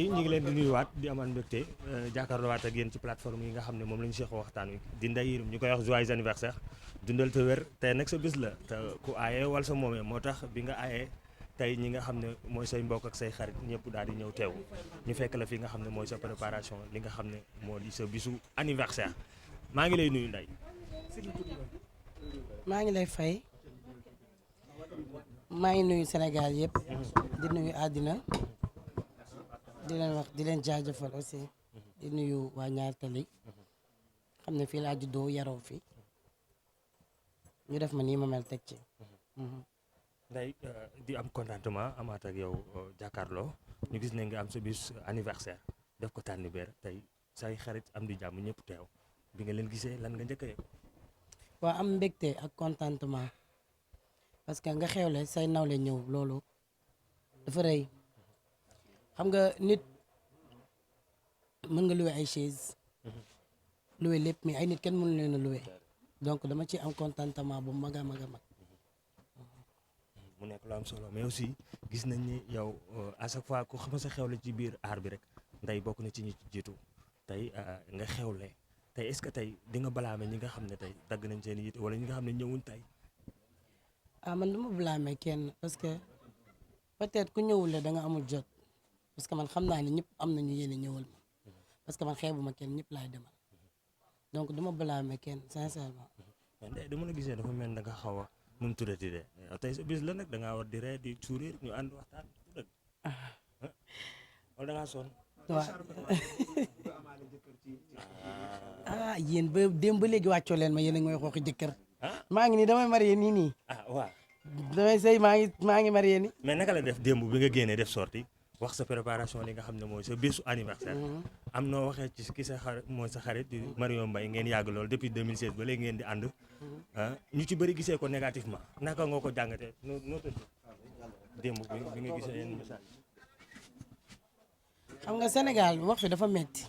ñu ngi leen di nuyuwaat di amaan mbégte jàkkaarloowaat ak yéen ci plateforme yi nga xam ne moom la ñu seqoo waxtaan wi di Ndeye Yerim ñu koy wax joyeux anniversaire dundal te wér tey nag sa bis la te ku aaye wal sa moomee moo tax bi nga aayee tey ñi nga xam ne mooy say mbokk ak say xarit ñëpp daal di ñëw teew ñu fekk la fi nga xam ne mooy sa préparation li nga xam ne moo di sa bisu anniversaire maa ngi lay nuyu Ndeye. maa ngi lay fay maa ngi nuyu Sénégal yëpp di nuyu àddina di leen wax di leen jaajëfal aussi di nuyu waa Ñaari Tali xam ne fii laa juddoo yaroo fi ñu def ma nii ma mel teg ci. Ndeye di am contentement amaat ak yow jàkkaarloo ñu gis ne nga am sa bis anniversaire def ko tànn beer tey say xarit am di jàmm ñëpp teew bi nga leen gisee lan nga njëkk a yëg. waa am mbégte ak contentement parce que nga xewle say nawle ñëw loolu dafa rëy xam nga nit mën nga louer ay chaise louer lépp mais ay nit kenn mënu leen a louer donc dama ci am contentement bu mag a mag a mag. mu nekk lu am solo mais aussi gis nañ ni yow à chaque fois ku xam sa xewle ci biir aar bi rek Ndeye bokk na ci ñi jiitu tey nga xewle tey est-ce que tey di nga balaame ñi nga xam ne tey dagg nañ seen yite wala ñi nga xam ne ñëwuñ tey. man du ma blâmer kenn parce que peut-être ku ñëwul la da nga amul jot parce que man xam naa ne ñëpp am nañu yéene ñëwal ma parce que man xeebuma kenn ñëpp laay demal donc du ma blâmer kenn sincèrement. mais Ndeye dama la gisee dafa mel da nga xaw a nu mu tuddati de tey sa bis la nag da ngaa war di ree di sourire ñu ànd waxtaan dëgg wala da ngaa sonn. waaw yéen ba démb ba léegi wàccoo leen ma yéen a ngi may xooxi jëkkër maa ngi nii damay marié nii nii. waaw. damay sëy maa ngi marié nii. mais naka la def démb bi nga génnee def sorti wax sa préparation li nga xam ne mooy sa bésu anniversaire. am noo waxee ci ki sa xarit mooy sa xarit di Mario Mbaye ngeen yàgg lool depuis 2016 ba léegi ngeen di ànd. ñu ci bëri gisee ko négativement naka nga ko jàngatee noo tëdd démb bi nga gisee yenn message. xam nga Sénégal wax fi dafa metti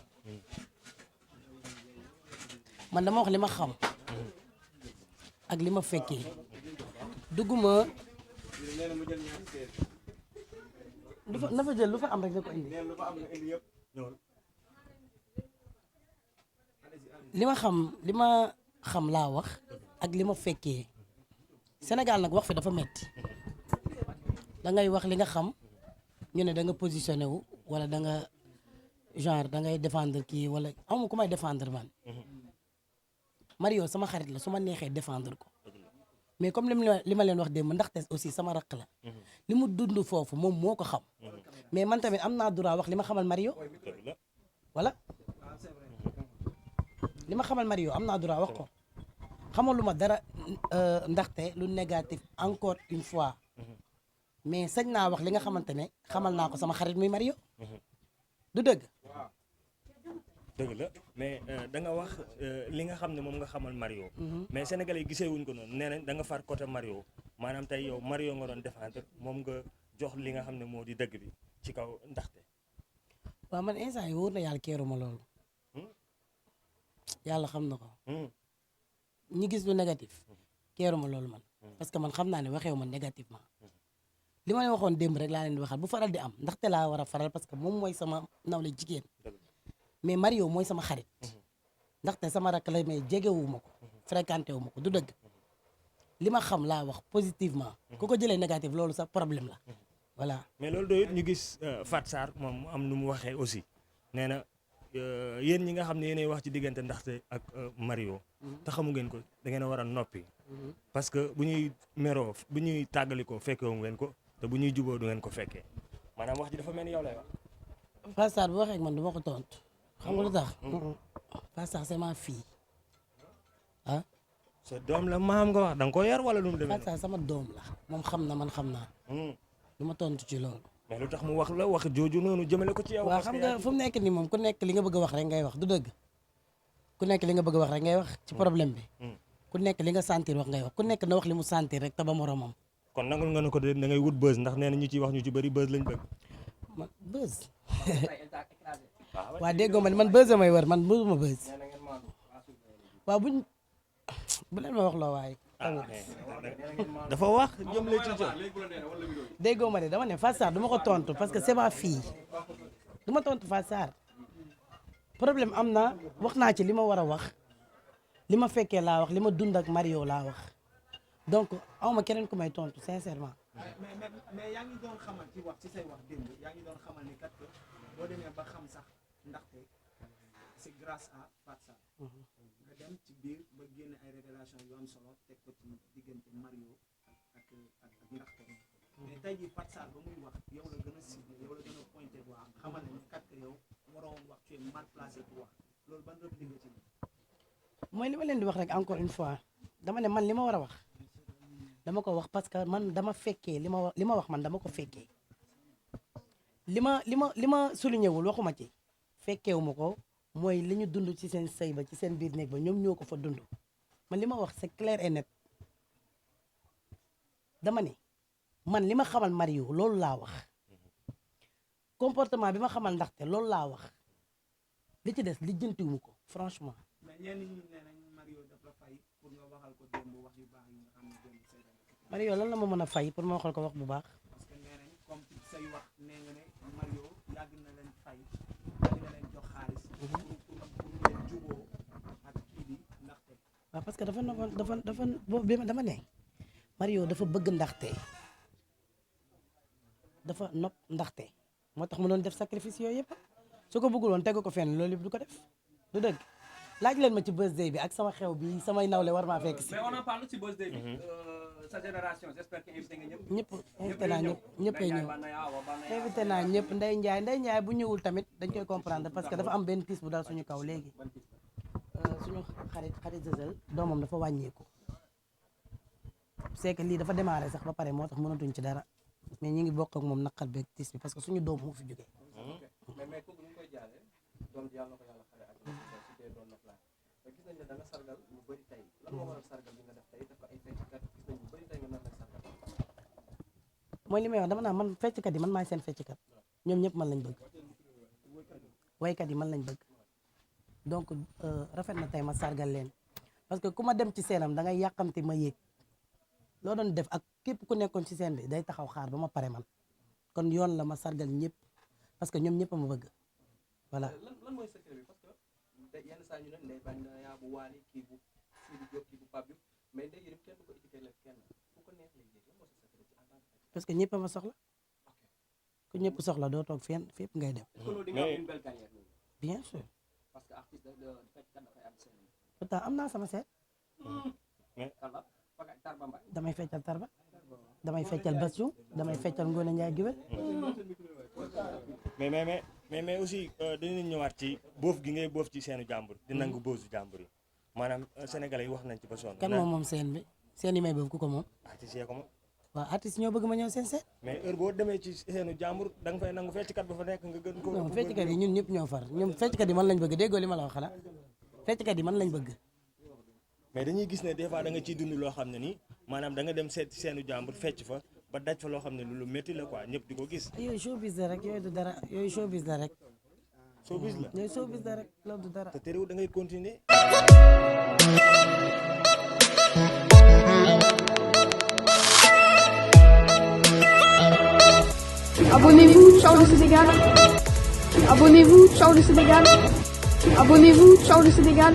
man dama wax li ma xam ak li ma fekkee dugguma na fa jël lu fa am rek na ko indi li ma xam laa wax ak li ma fekkee Sénégal nag wax fi dafa metti da ngay wax li nga xam ñu ne da nga positionné wu wala da nga genre da ngay défendre kii wala amu ku may défendre man Mario sama xarit la su ma neexee défendre ko mais comme li ma leen wax démb ndaxte aussi sama rakk la li mu dund foofu moom moo ko xam mais man tamit am naa droit wax li ma xamal Mario voilà li ma xamal Mario am naa droit wax ko xamalu ma dara ndaxte lu négatif encore une fois mais sañ naa wax li nga xamante ne xamal naa ko sama xarit muy Mario du dëgg. dëgg la mais da nga wax li nga xam ne moom nga xamal Mario. mais sénégalais yi gisee wuñ ko noonu nee nañ da nga far côté Mario maanaam tey yow Mario nga doon défendre moom nga jox li nga xam ne moo di dëgg bi ci kaw ndaxte. waaw man instant yi wóor na yàlla keeruma loolu. yàlla xam na ko. ñi gis lu négatif keeruma loolu man. parce que man xam naa ne waxewu ma négativement. li ma leen waxoon démb rek laa leen di waxal bu faral di am ndaxte laa war a faral parce que moom mooy sama nawle jigéen. mais Mario mooy sama xarit ndaxte sama rakk la mais jegewu ma ko fréquenté wu ma ko du dëgg li ma xam laa wax positivement ku ko jëlee négatif loolu sa problème la voilà. mais loolu doyut ñu gis Fat Sarr moom am nu mu waxee aussi nee na yéen ñi nga xam ne yéenay wax ci diggante ndaxte ak Mario te xamu ngeen ko da ngeen a war a noppi parce que bu ñuy meroo bu ñuy tàggalikoo fekkewu ngeen ko te bu ñuy juboo du ngeen ko fekkee maanaam wax ji dafa mel ni yow lay wax. Fat Sarr bu waxee ak man du ma ko tontu. xam nga lu tax. Fat Sarr c'est ma fille ah. sa doom la maam nga wax da nga ko yar wala lu mu demee. Fat Sarr sama doom la moom xam na man xam naa. du ma tontu ci loolu. mais lu tax mu wax la wax jooju noonu jëmale ko ci yow. waaw xam nga fu mu nekk nii moom ku nekk li nga bëgg a wax rek ngay wax du dëgg. ku nekk li nga bëgg a wax rek ngay wax ci problème bi. ku nekk li nga sentir wax ngay wax ku nekk na wax li mu sentir rek te ba moromam. kon nangul nga ne ko de da ngay wut buzz ndax nee na ñu ciy wax ñu ci bëri buzz lañ bëgg. man buzz. waa déggoo man buzz may wër man bëgguma buzz. waaw bu leen ma wax loo waaye. dafa wax jëmale ci jëm. déggoo ma de dama ne Fat Sarr du ma ko tontu parce que c'est ma fille du ma tontu Fatou Sarr problème am na wax naa ci li ma war a wax li ma fekkee laa wax li ma dund ak Mario laa wax donc awma keneen ku may tontu sincèrement. mais yaa ngi doon xamal ci wax ci say wax démb yaa ngi doon xamal ni kat boo demee ba xam sax ndaxte c'est grâce à Fatou Sarr nga dem ci biir ba génne ay révélation yu am solo teg ko ci diggante Mario ak ndaxte mais tey jii Fatou Sarr ba muy wax yow la gën a ciblé yow la gën a pointé bu am xamal ne kat yow waroon wax tu es mal placé pour wax loolu ban réplique nga ci mooy li ma leen di wax rek encore une fois dama ne man li ma war a wax dama ko wax parce que man dama fekkee li ma wax man dama ko fekkee li ma souligné wul waxuma ci fekkeewu ma ko mooy li ñu dund ci seen sëy ba ci seen biir néeg ba ñoom ñoo ko fa dund man li ma wax c'est clair et net dama ne man li ma xamal Mario loolu laa wax comportement bi ma xamal ndaxte loolu laa wax li ci des li jëntiwuma ko franchement. mais ñenn ñi nee nañ Mario daf la fay pour nga waxal ko démb wax yu baax yi nga xam ne démb say Mario lan la ma mën a fay pour ma waxal ko wax bu baax. parce que nee nañ comme ci say wax nee nga ne Mario yàgg na leen fay yàgg na leen jox xaalis. pour ngeen juboo ak kii bi ndaxte. waaw parce que dafa boobu dama ne Mario dafa bëgg ndaxte dafa nopp ndaxte moo tax mu doon def sacrifice yooyu yëpp su ko bëggul woon tegu ko fenn loolu yëpp du ko def du dëgg laaj leen ma ci birthday bi ak sama xew bi samay nawle war maa fekk si. mais on en parle ci birthday bi. sa génération j'espère que invité nga ñëpp. ñëpp invité naa ñëpp ñëppay ñëw invité naa ñëpp Ndeye Ndiaye bu ñëwul tamit dañ koy comprendre parce que dafa am benn tiis bu dal suñu kaw léegi suñu xarit Zëzël doomam dafa wàññeeku c'est que lii dafa démarré sax ba pare moo tax mënatuñ ci dara mais ñi ngi bokk ak moom naqar beeg tiis bi parce que suñu doom moo fi jógee. mais kooku ñu koy jaale doom ji yàlla na ko yàlla xale ak su dee doon na plan mais gis nañ ne da nga sargal lu bëri tey lan moo waral sargal bi nga def tey dafa ay fecckat gis nañ lu bëri tey nga nar leen sargal. mooy li may wax dama naa man fecckat yi man maay seen fecckat ñoom ñëpp man lañ bëgg waykat yi man lañ bëgg donc rafet na tey ma sargal leen parce que ku ma dem ci seenam da ngay yàqamti ma yéeg loo doon def ak képp ku nekkoon ci seen bi day taxaw xaar ba ma pare man kon yoon la ma sargal ñëpp parce que ñoom ñëpp a ma bëgg voilà. lan mooy secret bi parce que yenn saa ñu ne ndey bañ na yaa bu waali kii bu Sidi Diop kii bu Pape Diop mais ndey yëpp kenn du ko éduquer leen kenn fu ko neex lay yéeg lan mooy sa secret ci en tant que parce que ñëpp a ma soxla ku ñëpp soxla doo toog fenn fépp ngay dem. est-ce que loolu di nga am une belle carrière loolu. bien sûr. parce que artiste de fecckat dafay am seen. pourtant am naa sama seet. Tarba Tarba Mbaye. damay feccal Tarba damay feccal Bassou damay feccal Ngoné Ndiaye Guèwel. mais aussi dinañ ñëwaat ci boof gi ngay boof ci seenu jàmbur di nangu boosu jàmbur yi maanaam sénégalais yi wax nañ ci ba sonn. kan moom seen bi seen yi may boobu ku ko moom. artistes yee ko moom. waaw artistes ñoo bëgg ma ñëw seen seet. mais heure boo demee ci seenu jàmbur da nga fay nangu fecckat ba fa nekk nga gën ko. non fecckat yi ñun ñëpp ñoo far ñoom fecckat yi man lañ bëgg déggoo li ma la wax xanaa fecckat yi man lañ bëgg. mais dañuy gis ne des fois da nga ciy dund loo xam ne nii maanaam da nga dem seet seenu jàmbur fecc fa ba daj fa loo xam ne lu métti la quoi ñëpp di ko gis. yooyu showbiz la rek yooyu du dara yooyu showbiz la rek. showbiz la yooyu showbiz la rek loolu du dara. te terewul da ngay continuer. Abonnez-vous, ciao le Sénégal. Abonnez-vous, ciao le Sénégal. Abonnez-vous, ciao le Sénégal.